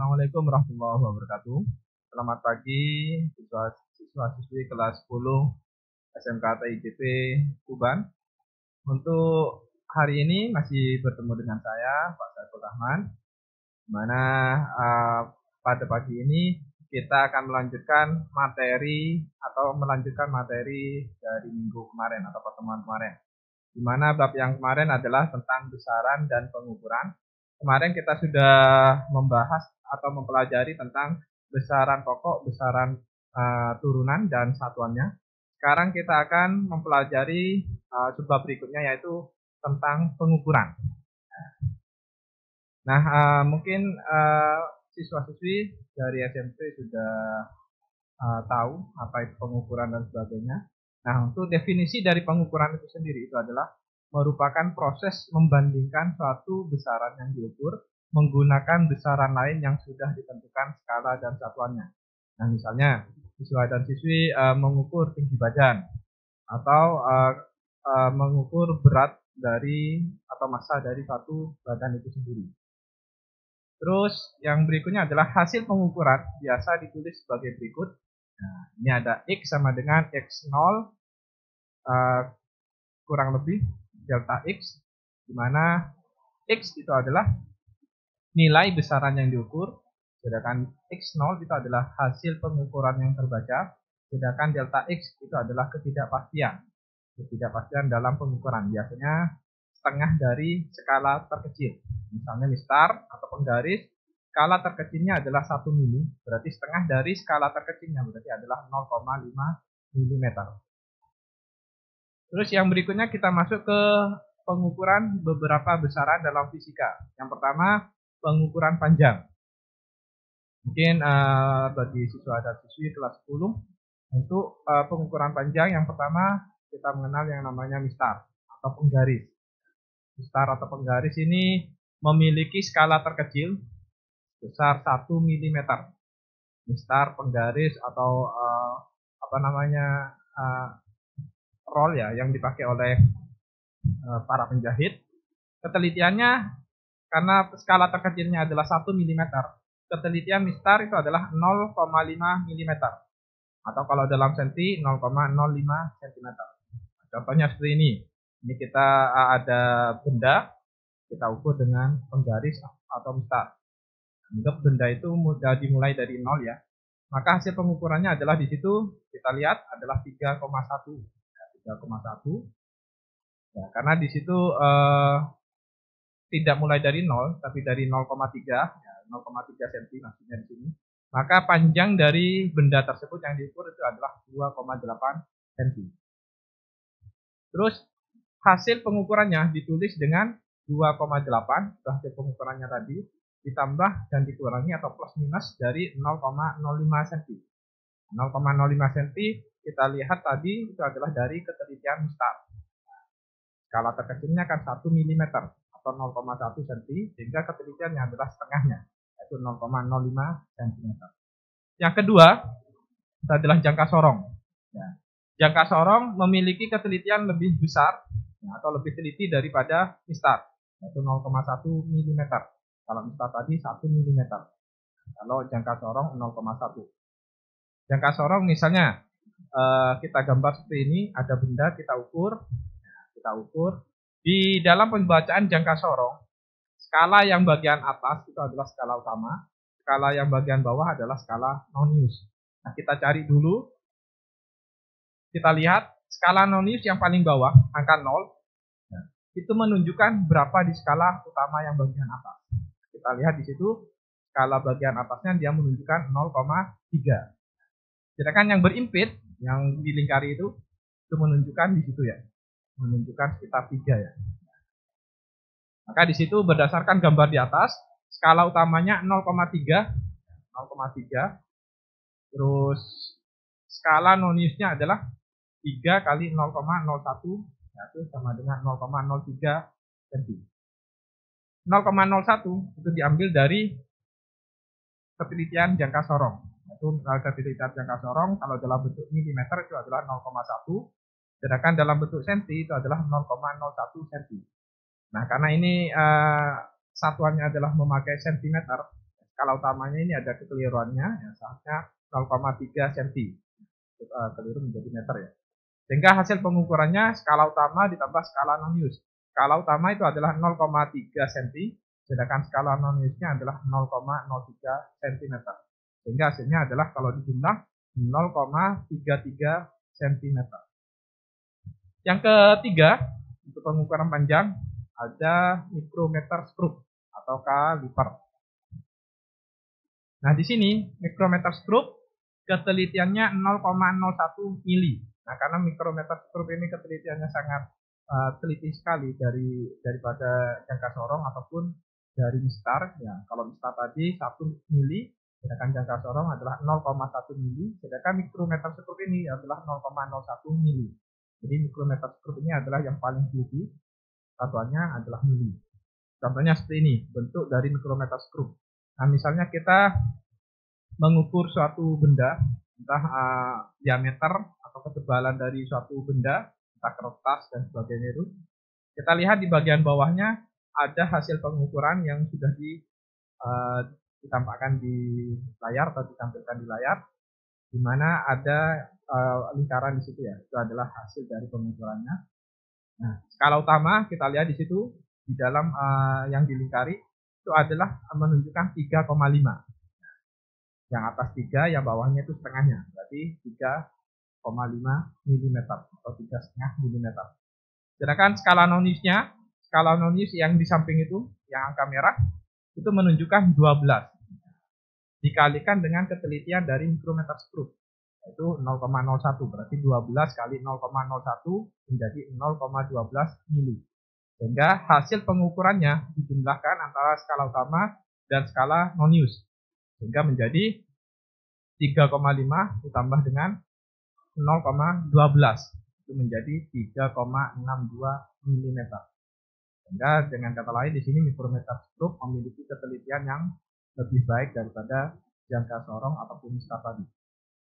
Assalamualaikum warahmatullahi wabarakatuh. Selamat pagi siswa-siswi kelas 10 SMK TIJP Tuban. Untuk hari ini masih bertemu dengan saya, Pak Saiful Rahman, di mana pada pagi ini kita akan melanjutkan materi dari minggu kemarin atau pertemuan kemarin. Di mana bab yang kemarin adalah tentang besaran dan pengukuran. Kemarin kita sudah membahas atau mempelajari tentang besaran pokok, besaran turunan, dan satuannya. Sekarang kita akan mempelajari bab berikutnya, yaitu tentang pengukuran. Nah, mungkin siswa-siswi dari SMP sudah tahu apa itu pengukuran dan sebagainya. Nah, untuk definisi dari pengukuran itu sendiri itu adalah merupakan proses membandingkan suatu besaran yang diukur menggunakan besaran lain yang sudah ditentukan skala dan satuannya. Nah, misalnya siswa dan siswi mengukur tinggi badan atau mengukur berat dari atau massa dari satu badan itu sendiri. Terus yang berikutnya adalah hasil pengukuran biasa ditulis sebagai berikut. Nah, ini ada X sama dengan X0 kurang lebih delta X, di mana X itu adalah nilai besaran yang diukur, sedangkan X0 itu adalah hasil pengukuran yang terbaca, sedangkan delta X itu adalah ketidakpastian dalam pengukuran, biasanya setengah dari skala terkecil. Misalnya mistar atau penggaris, skala terkecilnya adalah 1 mili, berarti setengah dari skala terkecilnya berarti adalah 0,5 mm. Terus yang berikutnya kita masuk ke pengukuran beberapa besaran dalam fisika. Yang pertama, pengukuran panjang. Mungkin bagi siswa dan siswi kelas 10, untuk pengukuran panjang yang pertama kita mengenal yang namanya mistar atau penggaris. Mistar atau penggaris ini memiliki skala terkecil besar 1 mm. Mistar, penggaris atau roll ya yang dipakai oleh para penjahit. Ketelitiannya karena skala terkecilnya adalah 1 mm, ketelitian mistar itu adalah 0,5 mm atau kalau dalam senti 0,05 cm. Contohnya seperti ini. Ini kita ada benda, kita ukur dengan penggaris atau mistar. Anggap benda itu mudah dimulai dari 0 ya. Maka hasil pengukurannya adalah di situ kita lihat adalah 3,1. 3,1. Ya, karena di situ tidak mulai dari 0 tapi dari 0,3 ya, 0,3 cm maksudnya di sini. Maka panjang dari benda tersebut yang diukur itu adalah 2,8 cm. Terus hasil pengukurannya ditulis dengan 2,8, hasil pengukurannya tadi ditambah dan dikurangi atau plus minus dari 0,05 cm. 0,05 cm kita lihat tadi itu adalah dari ketelitian mistar. Skala terkecilnya kan 1 mm atau 0,1 cm, sehingga ketelitiannya adalah setengahnya, yaitu 0,05 cm. Yang kedua adalah jangka sorong. Ya. Jangka sorong memiliki ketelitian lebih besar ya, atau lebih teliti daripada mistar, yaitu 0,1 mm. Kalau mistar tadi 1 mm. Kalau jangka sorong 0,1. Jangka sorong misalnya kita gambar seperti ini, ada benda kita ukur. Di dalam pembacaan jangka sorong, skala yang bagian atas itu adalah skala utama, skala yang bagian bawah adalah skala nonius. Nah, kita cari dulu, kita lihat skala nonius yang paling bawah, angka 0, itu menunjukkan berapa di skala utama yang bagian atas. Kita lihat di situ, skala bagian atasnya dia menunjukkan 0,3. Sedangkan yang berimpit, yang dilingkari itu menunjukkan di situ ya, menunjukkan sekitar 3 ya. Maka di situ berdasarkan gambar di atas, skala utamanya 0,3, terus skala noniusnya adalah 3 kali 0,01, yaitu sama dengan 0,03 cm. 0,01 itu diambil dari ketelitian jangka sorong. Yaitu ketelitian jangka sorong kalau dalam bentuk milimeter itu adalah 0,1. Sedangkan dalam bentuk senti itu adalah 0,01 cm. Nah, karena ini satuannya adalah memakai sentimeter, skala utamanya ini ada kekeliruannya, ya, seharusnya 0,3 cm. Keliru menjadi meter ya. Sehingga hasil pengukurannya skala utama ditambah skala non-use. Skala utama itu adalah 0,3 cm, sedangkan skala non-use-nya adalah 0,03 cm. Sehingga hasilnya adalah kalau dijumlah 0,33 cm. Yang ketiga, untuk pengukuran panjang ada mikrometer skrup atau kaliper. Nah, di sini mikrometer skrup ketelitiannya 0,01 mili. Nah, karena mikrometer skrup ini ketelitiannya sangat teliti sekali daripada jangka sorong ataupun dari mistar. Ya, kalau mistar tadi 1 mili, sedangkan jangka sorong adalah 0,1 mili, sedangkan mikrometer skrup ini adalah 0,01 mili. Jadi mikrometer skrup ini adalah yang paling teliti, satuannya adalah mili. Contohnya seperti ini, bentuk dari mikrometer skrup. Nah, misalnya kita mengukur suatu benda, entah diameter atau ketebalan dari suatu benda, entah kertas dan sebagainya itu. Kita lihat di bagian bawahnya ada hasil pengukuran yang sudah ditampakkan di layar atau ditampilkan di layar, di mana ada lingkaran di situ ya. Itu adalah hasil dari pengukurannya. Nah, skala utama kita lihat di situ di dalam yang dilingkari itu adalah menunjukkan 3,5. Yang atas 3, yang bawahnya itu setengahnya, berarti 3,5 mm atau 3,5 mm. Sedangkan skala non-use yang di samping itu, yang angka merah, itu menunjukkan 12. Dikalikan dengan ketelitian dari mikrometer skrup, yaitu 0,01, berarti 12 kali 0,01 menjadi 0,12 mili. Sehingga hasil pengukurannya dijumlahkan antara skala utama dan skala non-use, sehingga menjadi 3,5 ditambah dengan 0,12 itu menjadi 3,62 mm. Sehingga dengan kata lain di sini mikrometer skrup memiliki ketelitian yang lebih baik daripada jangka sorong ataupun mistar tadi.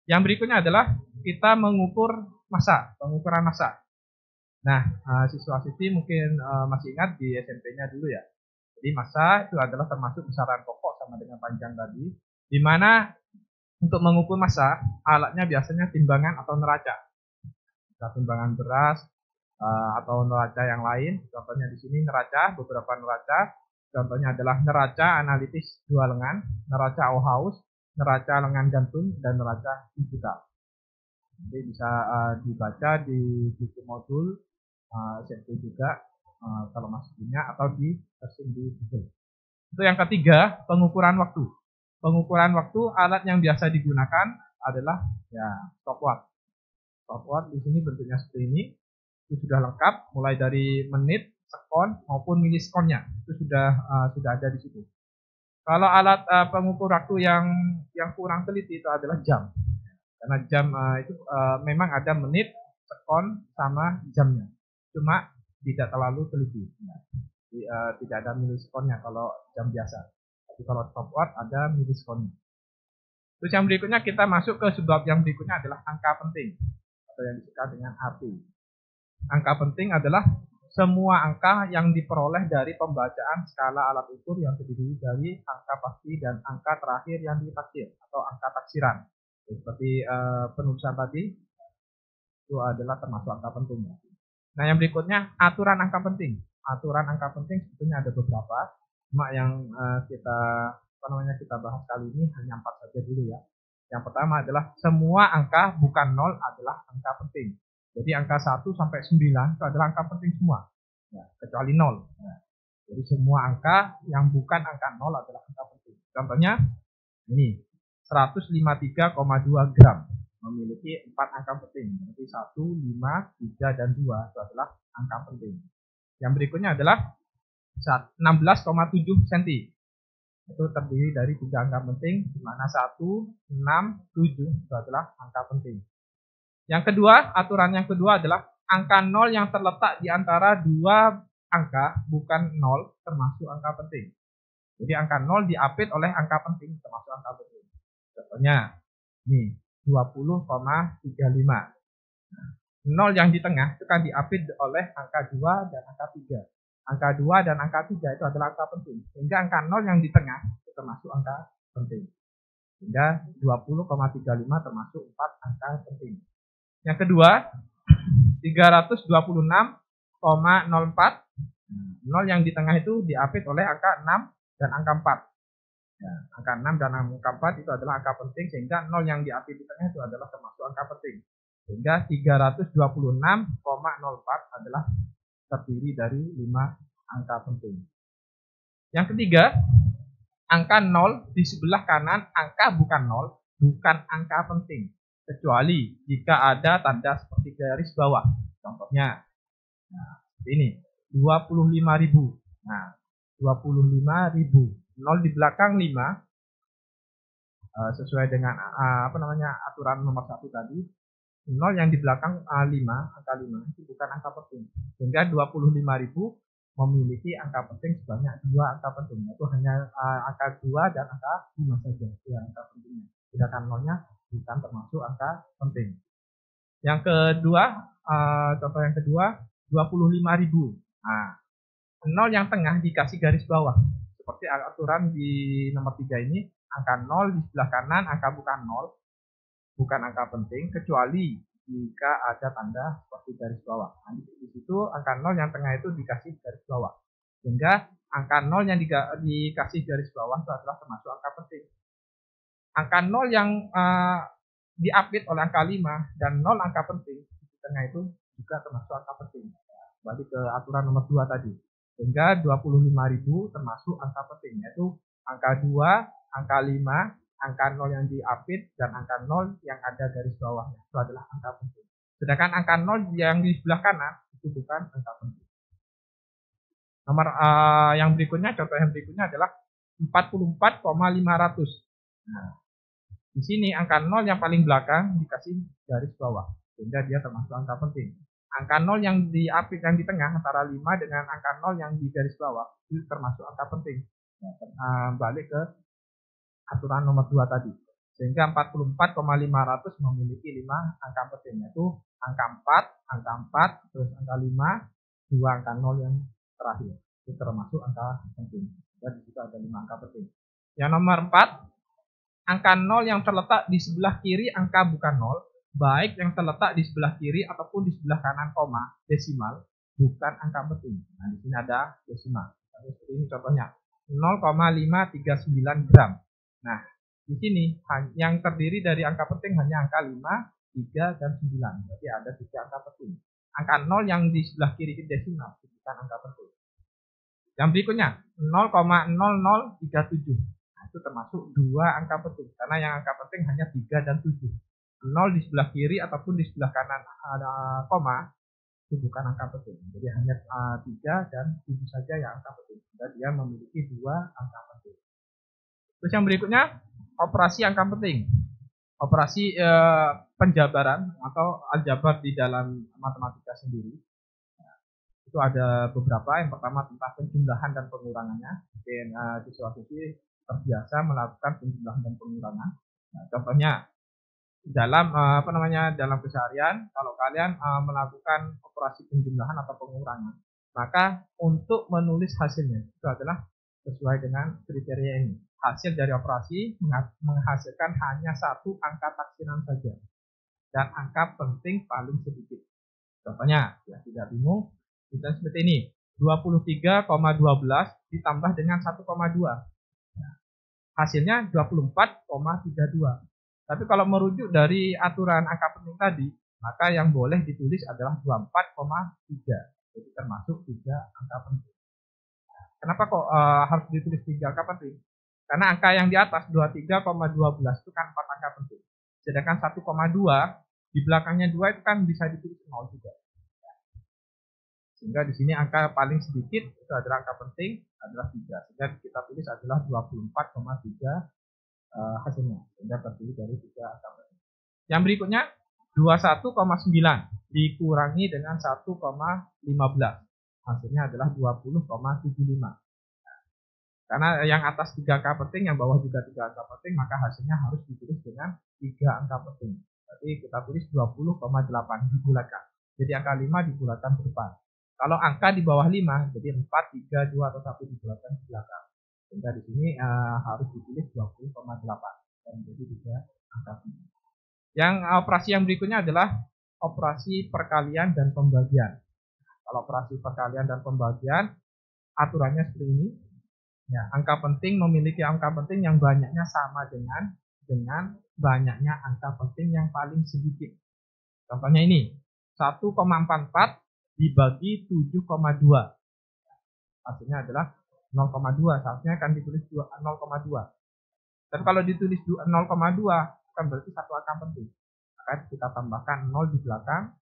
Yang berikutnya adalah kita mengukur massa, pengukuran massa. Nah, siswa-siswi mungkin masih ingat di SMP-nya dulu ya. Jadi massa itu adalah termasuk besaran pokok sama dengan panjang tadi, di mana untuk mengukur massa alatnya biasanya timbangan atau neraca. Bisa timbangan beras atau neraca yang lain. Contohnya di sini neraca, beberapa neraca. Contohnya adalah neraca analitis 2 lengan, neraca Auhaus, neraca lengan gantung, dan neraca digital. Jadi bisa dibaca di buku modul SMP juga kalau masih punya, atau di searching di Google. Itu yang ketiga, pengukuran waktu. Pengukuran waktu, alat yang biasa digunakan adalah ya stopwatch. Stopwatch di sini bentuknya seperti ini. Itu sudah lengkap, mulai dari menit, sekon maupun milisekonnya. Itu sudah ada di situ. Kalau alat pengukur waktu yang kurang teliti itu adalah jam. Karena jam itu memang ada menit, sekon sama jamnya. Cuma tidak terlalu teliti. Jadi, tidak ada milisekonnya kalau jam biasa. Tapi kalau stopwatch ada milisekonnya. Terus yang berikutnya kita masuk ke sebab yang berikutnya adalah angka penting atau yang disebut dengan AP. Angka penting adalah semua angka yang diperoleh dari pembacaan skala alat ukur yang terdiri dari angka pasti dan angka terakhir yang ditaksir atau angka taksiran. Seperti penulisan tadi itu adalah termasuk angka penting. Nah, yang berikutnya aturan angka penting. Aturan angka penting sebetulnya ada beberapa, cuma yang kita bahas kali ini hanya 4 saja dulu ya. Yang pertama adalah semua angka bukan 0 adalah angka penting. Jadi angka 1 sampai 9 itu adalah angka penting semua, ya, kecuali 0. Ya. Jadi semua angka yang bukan angka 0 adalah angka penting. Contohnya ini 153,2 gram memiliki 4 angka penting. Berarti 1, 5, 3, dan 2 itu adalah angka penting. Yang berikutnya adalah 16,7 cm. Itu terdiri dari 3 angka penting, di mana 1, 6, 7 itu adalah angka penting. Yang kedua, aturan yang kedua adalah angka 0 yang terletak di antara 2 angka bukan 0 termasuk angka penting. Jadi angka 0 diapit oleh angka penting termasuk angka penting. Contohnya, nih 20,35. 0 yang di tengah itu kan diapit oleh angka 2 dan angka 3. Angka 2 dan angka 3 itu adalah angka penting. Sehingga angka 0 yang di tengah itu termasuk angka penting. Sehingga 20,35 termasuk 4 angka penting. Yang kedua, 326,04. 0 yang di tengah itu diapit oleh angka 6 dan angka 4. Ya, angka 6 dan angka 4 itu adalah angka penting, sehingga 0 yang diapit di tengah itu adalah termasuk angka penting. Sehingga 326,04 adalah terdiri dari 5 angka penting. Yang ketiga, angka 0 di sebelah kanan angka bukan 0, bukan angka penting. Kecuali jika ada tanda seperti garis bawah. Contohnya, nah, seperti ini, 25.000. Nah, 25.000. 0 di belakang 5, sesuai dengan aturan nomor 1 tadi. 0 yang di belakang 5, angka 5 itu bukan angka penting. Sehingga 25.000 memiliki angka penting sebanyak 2 angka penting, yaitu hanya angka 2 dan angka 5 saja yang angka pentingnya. Sedangkan 0-nya bukan termasuk angka penting. Yang kedua, contoh yang kedua, 25.000. Nah, 0 yang tengah dikasih garis bawah. Seperti aturan di nomor 3 ini, angka 0 di sebelah kanan angka bukan 0, bukan angka penting, kecuali jika ada tanda seperti garis bawah. Nah, di situ angka 0 yang tengah itu dikasih garis bawah. Sehingga angka 0 yang dikasih garis bawah itu adalah termasuk angka penting. Angka 0 yang diapit oleh angka 5 dan 0 angka penting di tengah itu juga termasuk angka penting. Balik ke aturan nomor 2 tadi. Sehingga 25.000 termasuk angka penting, yaitu angka 2, angka 5, angka 0 yang diapit, dan angka 0 yang ada garis bawahnya. Itu adalah angka penting. Sedangkan angka 0 yang di sebelah kanan itu bukan angka penting. Nomor yang berikutnya, contoh yang berikutnya adalah 44,500. Nah, di sini angka 0 yang paling belakang dikasih garis bawah, sehingga dia termasuk angka penting. Angka 0 yang diapit yang di tengah antara 5 dengan angka 0 yang di garis bawah itu termasuk angka penting. Balik ke aturan nomor 2 tadi. Sehingga 44,500 memiliki 5 angka penting, yaitu angka 4, terus angka 5, 2 angka 0 yang terakhir. Itu termasuk angka penting. Dan di situ ada 5 angka penting. Yang nomor 4, angka 0 yang terletak di sebelah kiri angka bukan 0, baik yang terletak di sebelah kiri ataupun di sebelah kanan koma, desimal, bukan angka penting. Nah, di sini ada desimal. Seperti ini contohnya, 0,539 gram. Nah, di sini yang terdiri dari angka penting hanya angka 5, 3, dan 9. Berarti ada 3 angka penting. Angka 0 yang di sebelah kiri desimal bukan angka penting. Yang berikutnya 0,0037. Nah, itu termasuk 2 angka penting karena yang angka penting hanya 3 dan 7. 0 di sebelah kiri ataupun di sebelah kanan ada koma itu bukan angka penting. Jadi hanya 3 dan 7 saja yang angka penting. Dan dia memiliki 2 angka penting. Terus yang berikutnya, operasi angka penting. Operasi penjabaran atau aljabar di dalam matematika sendiri. Itu ada beberapa. Yang pertama tentang penjumlahan dan pengurangannya. Mungkin siswa-siswi terbiasa melakukan penjumlahan dan pengurangan. Nah, contohnya dalam dalam keseharian, kalau kalian melakukan operasi penjumlahan atau pengurangan, maka untuk menulis hasilnya itu adalah sesuai dengan kriteria ini. Hasil dari operasi menghasilkan hanya 1 angka taksiran saja dan angka penting paling sedikit. Contohnya, ya tidak bingung, kita seperti ini, 23,12 ditambah dengan 1,2. Nah, hasilnya 24,32. Tapi kalau merujuk dari aturan angka penting tadi, maka yang boleh ditulis adalah 24,3. Jadi termasuk 3 angka penting. Kenapa kok harus ditulis 3 angka penting? Karena angka yang di atas 23,12 itu kan 4 angka penting. Sedangkan 1,2 di belakangnya 2 itu kan bisa ditulis 0 juga. Sehingga di sini angka paling sedikit itu adalah angka penting adalah 3. Sehingga kita tulis adalah 24,3 hasilnya. Sehingga terdiri dari 3 angka penting. Yang berikutnya 21,9 dikurangi dengan 1,15. Hasilnya adalah 20,75. Karena yang atas 3 angka penting, yang bawah juga 3 angka penting, maka hasilnya harus ditulis dengan 3 angka penting. Berarti kita tulis 20,8 dibulatkan. Jadi angka 5 dibulatkan ke depan. Kalau angka di bawah 5, jadi 4, 3, 2, atau 1 dibulatkan ke belakang. Sehingga di sini harus ditulis 20,8 dan menjadi 3 angka penting. Yang operasi yang berikutnya adalah operasi perkalian dan pembagian. Kalau operasi perkalian dan pembagian, aturannya seperti ini. Ya, angka penting memiliki angka penting yang banyaknya sama dengan banyaknya angka penting yang paling sedikit. Contohnya ini, 1,44 dibagi 7,2. Hasilnya adalah 0,2. Seharusnya akan ditulis 0,2. Dan kalau ditulis 0,2 kan berarti satu angka penting. Maka kita tambahkan 0 di belakang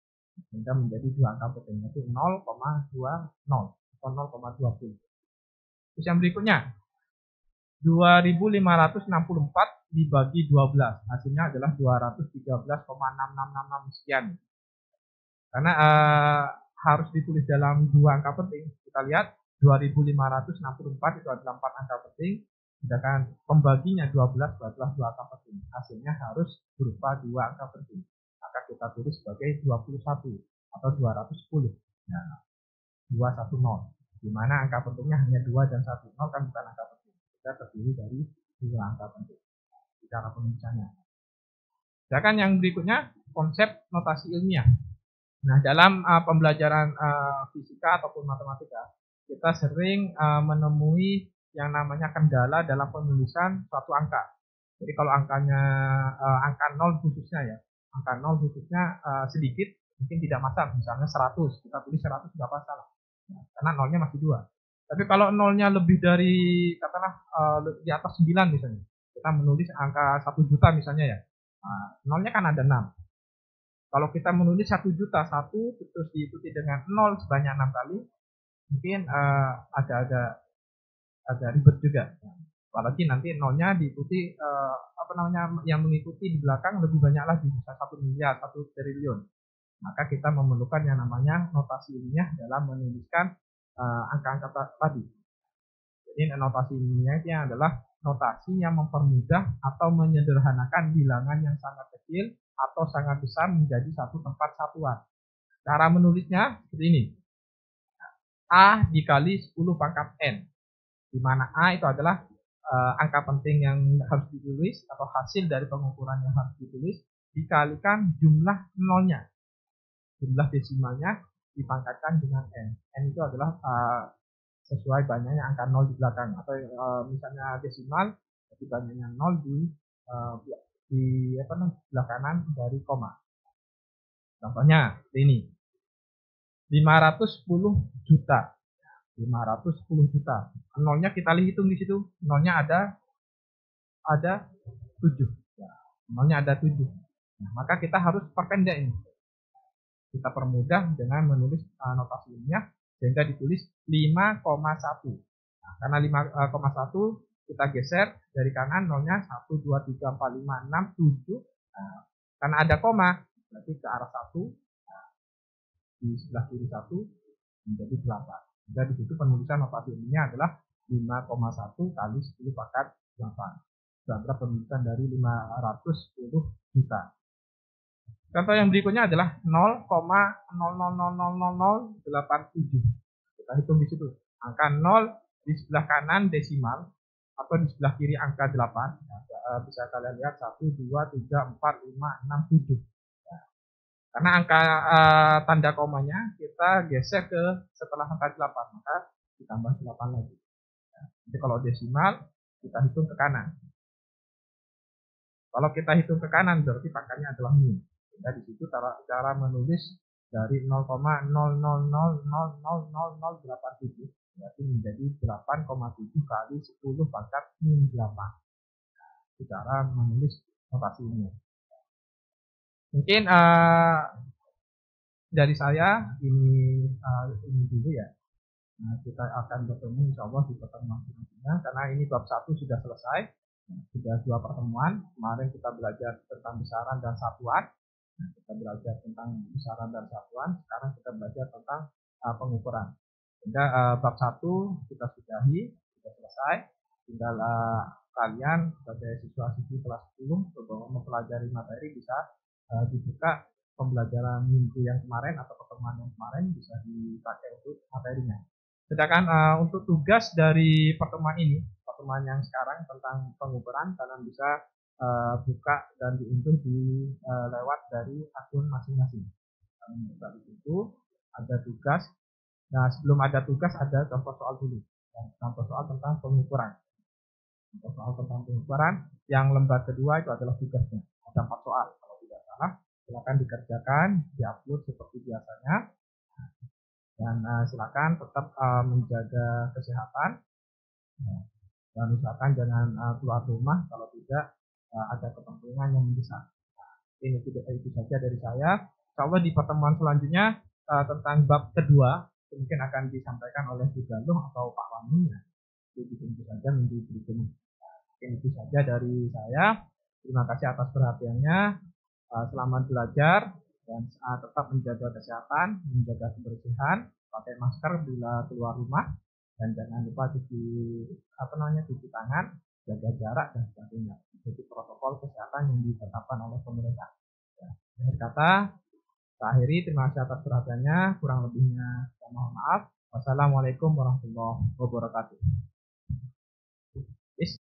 sehingga menjadi dua angka penting, yaitu 0,20 atau 0,20. Terus yang berikutnya 2564 dibagi 12, hasilnya adalah 213,6666 sekian. Karena harus ditulis dalam dua angka penting. Kita lihat 2564 itu adalah 4 angka penting, sedangkan pembaginya 12 adalah 2 angka penting. Hasilnya harus berupa 2 angka penting. Maka kita tulis sebagai 21 atau 210. Nah, 210. Di mana angka pentingnya hanya 2 dan 1. 0 kan bukan angka penting. Kita terdiri dari 2 angka penting. Cara penulisannya. Sedangkan yang berikutnya konsep notasi ilmiah. Nah, dalam pembelajaran fisika ataupun matematika, kita sering menemui yang namanya kendala dalam penulisan suatu angka. Jadi kalau angkanya angka 0 khususnya ya, angka 0 khususnya sedikit, mungkin tidak masalah. Misalnya 100, kita tulis 100 tidak masalah. Nah, karena nolnya masih 2. Tapi kalau nolnya lebih dari, katakanlah di atas 9 misalnya, kita menulis angka 1 juta misalnya ya, nolnya kan ada 6. Kalau kita menulis 1 juta 1 terus diikuti dengan 0 sebanyak 6 kali, mungkin agak ribet juga. Apalagi nanti nolnya diikuti yang mengikuti di belakang lebih banyak lagi, bisa 1 miliar, 1 triliun. Maka kita memerlukan yang namanya notasi ilmiah dalam menuliskan angka-angka tadi. Jadi notasi ilmiahnya adalah notasi yang mempermudah atau menyederhanakan bilangan yang sangat kecil atau sangat besar menjadi satu tempat satuan. Cara menulisnya seperti ini. A dikali 10 pangkat N. Di mana A itu adalah angka penting yang harus ditulis atau hasil dari pengukuran yang harus ditulis dikalikan jumlah nolnya. Jumlah desimalnya dipangkatkan dengan N. N itu adalah sesuai banyaknya angka 0 di belakang. Atau misalnya desimal, jadi banyaknya 0 di sebelah kanan dari koma. Contohnya ini 510 juta. 510 juta. Nolnya kita hitung di situ. Nolnya ada 7. Ya, nolnya ada 7. Nah, maka kita harus perpendek ini. Kita permudah dengan menulis notasi ilmiah sehingga ditulis 5,1. Nah, karena 5,1 kita geser dari kanan nolnya 1, 2, 3, 4, 5, 6, 7. Nah, karena ada koma berarti ke arah 1. Nah, di sebelah kiri 1 menjadi 8. Jadi di situ penulisan notasi ilmiah adalah 5,1 kali 10 pangkat 8. Berarti penulisan dari 510 juta. Contoh yang berikutnya adalah 0,000087. Kita hitung di situ. Angka 0 di sebelah kanan desimal atau di sebelah kiri angka 8. Nah, bisa kalian lihat 1, 2, 3, 4, 5, 6, 7. Nah, karena angka tanda komanya kita geser ke setelah angka 8, maka ditambah 8 lagi. Nah, jadi kalau desimal kita hitung ke kanan. Kalau kita hitung ke kanan berarti pangkatnya adalah min. Nah, di situ cara menulis dari 0,00000087 berarti menjadi 8,7 kali 10 pangkat min 8. Itu cara menulis notasi ini. Mungkin dari saya ini dulu ya. Nah, kita akan bertemu insya Allah di pertemuan selanjutnya karena ini bab 1 sudah selesai. Sudah 2 pertemuan. Kemarin kita belajar tentang besaran dan satuan. Nah, kita belajar tentang besaran dan satuan. Sekarang kita belajar tentang pengukuran. Sehingga bab 1 kita sudahi, sudah selesai. Tinggal kalian sebagai siswa-siswi kelas 10 sebelum mempelajari materi bisa dibuka pembelajaran minggu yang kemarin atau pertemuan yang kemarin bisa dipakai untuk materinya. Sedangkan untuk tugas dari pertemuan ini, pertemuan yang sekarang tentang pengukuran, kalian bisa buka dan diunduh lewat dari akun masing-masing. Buka di situ, ada tugas. Nah, sebelum ada tugas ada contoh soal dulu. Contoh soal tentang pengukuran. Contoh soal tentang pengukuran yang lembar kedua itu adalah tugasnya. Ada 4 soal kalau tidak salah. Silakan dikerjakan, diupload seperti biasanya. Dan silakan tetap menjaga kesehatan. Dan usahakan jangan keluar rumah kalau tidak ada kepentingan yang mendesak. Ini itu saja dari saya. Insya Allah di pertemuan selanjutnya tentang bab kedua mungkin akan disampaikan oleh Bu Galuh atau Pak Wani. Jadi tentu saja minggu berikutnya. Itu saja dari saya. Terima kasih atas perhatiannya. Selamat belajar dan tetap menjaga kesehatan, menjaga kebersihan, pakai masker bila keluar rumah dan jangan lupa cuci tangan, jaga jarak dan sebagainya. Itu protokol kesehatan yang ditetapkan oleh pemerintah. Ya. Akhir kata, saya akhiri. Terima kasih atas perhatiannya. Kurang lebihnya saya mohon maaf. Wassalamualaikum warahmatullahi wabarakatuh.